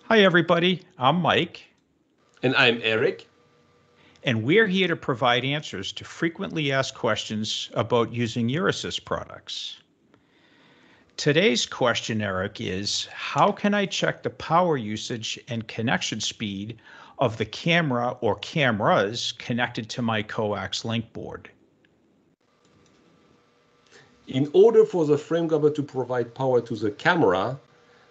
Hi, everybody. I'm Mike, And I'm Eric. and we're here to provide answers to frequently asked questions about using Euresys products. Today's question, Eric, is how can I check the power usage and connection speed of the camera or cameras connected to my Coaxlink board? In order for the frame grabber to provide power to the camera,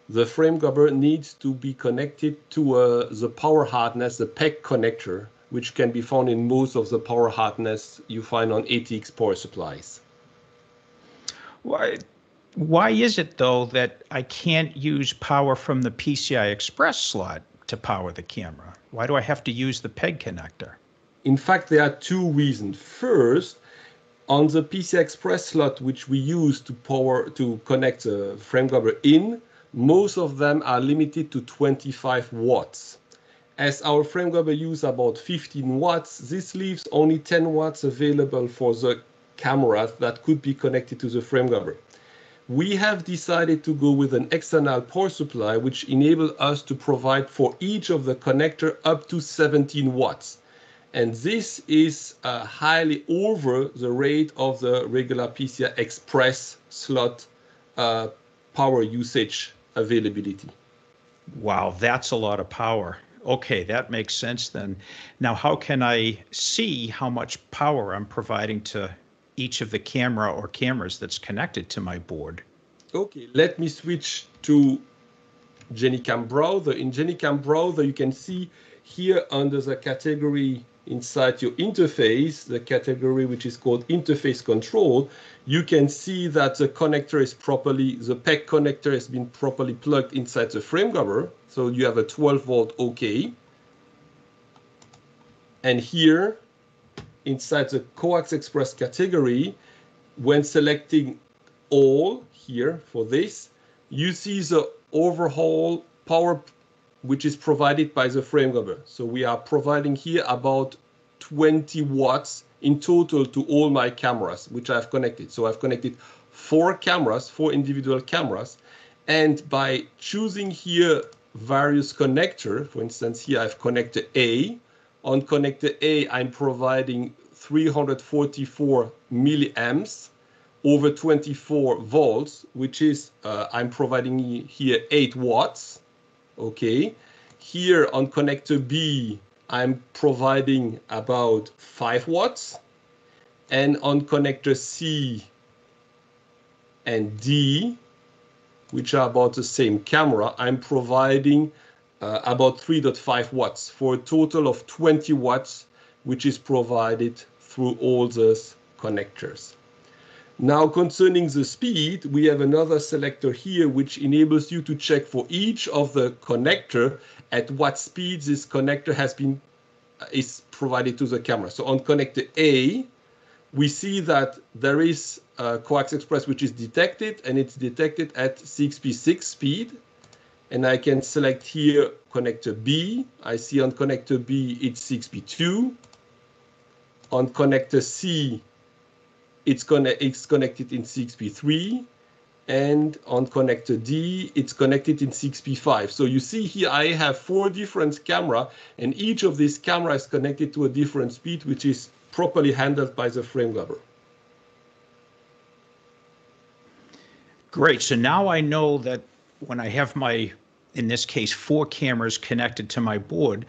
the frame grabber needs to be connected to the power harness, the PEG connector, which can be found in most of the power harness you find on ATX power supplies. Why is it, though, that I can't use power from the PCI Express slot to power the camera? Why do I have to use the PEG connector? In fact, there are two reasons. First, on the PCI Express slot, which we use to connect the frame grabber in, most of them are limited to 25 watts. As our frame grabber uses about 15 watts, this leaves only 10 watts available for the cameras that could be connected to the frame grabber. We have decided to go with an external power supply, which enables us to provide for each of the connector up to 17 watts. And this is highly over the rate of the regular PCI Express slot power usage availability. Wow, that's a lot of power. Okay, that makes sense then. Now, how can I see how much power I'm providing to each of the camera or cameras that's connected to my board? Okay, let me switch to GeniCam browser. In GeniCam browser, you can see here under the category inside your interface, the category which is called interface control, you can see that the connector is properly, the PEG connector has been properly plugged inside the frame grabber. So you have a 12 volt OK. And here inside the Coax Express category, when selecting all here for this, you see the overall power which is provided by the frame grabber. So we are providing here about 20 watts in total to all my cameras, which I've connected. So I've connected four individual cameras. And by choosing here various connector, for instance, here I've connector A. On connector A, I'm providing 344 milliamps over 24 volts, which is, I'm providing here 8 watts. Okay, here on connector B, I'm providing about 5 watts. And on connector C and D, which are about the same camera, I'm providing about 3.5 watts for a total of 20 watts, which is provided through all those connectors. Now, concerning the speed, we have another selector here which enables you to check for each of the connector at what speed this connector is provided to the camera. So on connector A, we see that there is a Coax Express which is detected, and it's detected at 6p6 speed. And I can select here connector B. I see on connector B it's 6p2. On connector C, it's connected in 6p3, and on connector D, it's connected in 6p5. So you see here I have 4 different cameras, and each of these cameras is connected to a different speed, which is properly handled by the frame grabber. Great. So now I know that when I have my, in this case, 4 cameras connected to my board,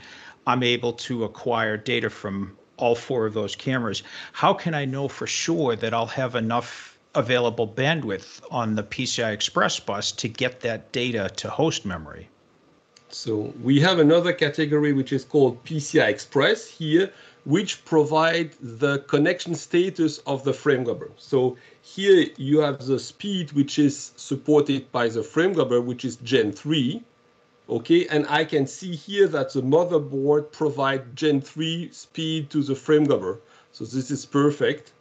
I'm able to acquire data from all 4 of those cameras. How can I know for sure that I'll have enough available bandwidth on the PCI Express bus to get that data to host memory? So we have another category which is called PCI Express here, which provide the connection status of the frame grabber. So here you have the speed which is supported by the frame grabber, which is Gen 3. Okay, and I can see here that the motherboard provides Gen 3 speed to the frame grabber. So this is perfect.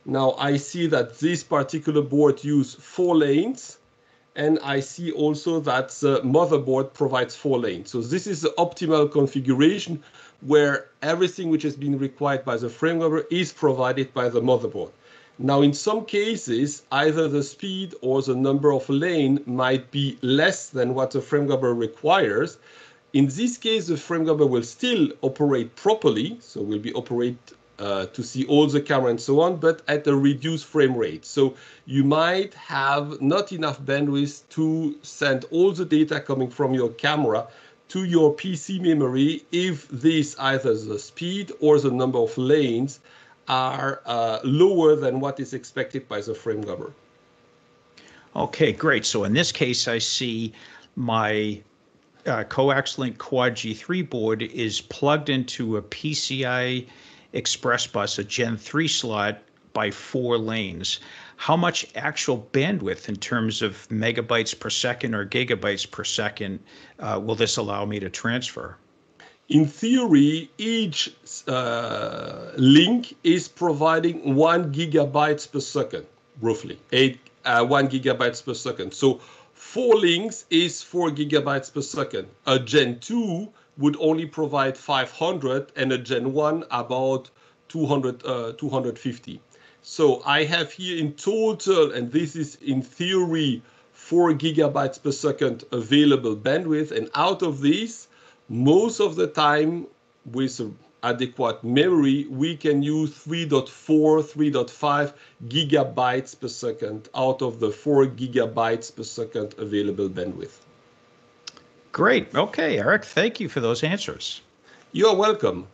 Now I see that this particular board uses 4 lanes, and I see also that the motherboard provides 4 lanes. So this is the optimal configuration where everything which has been required by the frame grabber is provided by the motherboard. Now, in some cases, either the speed or the number of lane might be less than what the frame grabber requires. In this case, the frame grabber will still operate properly, so will be operate to see all the camera and so on, but at a reduced frame rate. So you might have not enough bandwidth to send all the data coming from your camera to your PC memory if this, either the speed or the number of lanes, are lower than what is expected by the frame grabber. Okay, great. So in this case, I see my Coaxlink Quad G3 board is plugged into a PCI Express bus, a Gen 3 slot by 4 lanes. How much actual bandwidth in terms of megabytes per second or gigabytes per second will this allow me to transfer? In theory, each link is providing 1 gigabytes per second, roughly, 1 gigabytes per second. So 4 links is 4 gigabytes per second. A Gen 2 would only provide 500 and a Gen 1 about 250. So I have here in total, and this is in theory, 4 gigabytes per second available bandwidth. And out of these, most of the time with adequate memory, we can use 3.4, 3.5 gigabytes per second out of the 4 gigabytes per second available bandwidth. Great. Okay, Eric, thank you for those answers. You're welcome.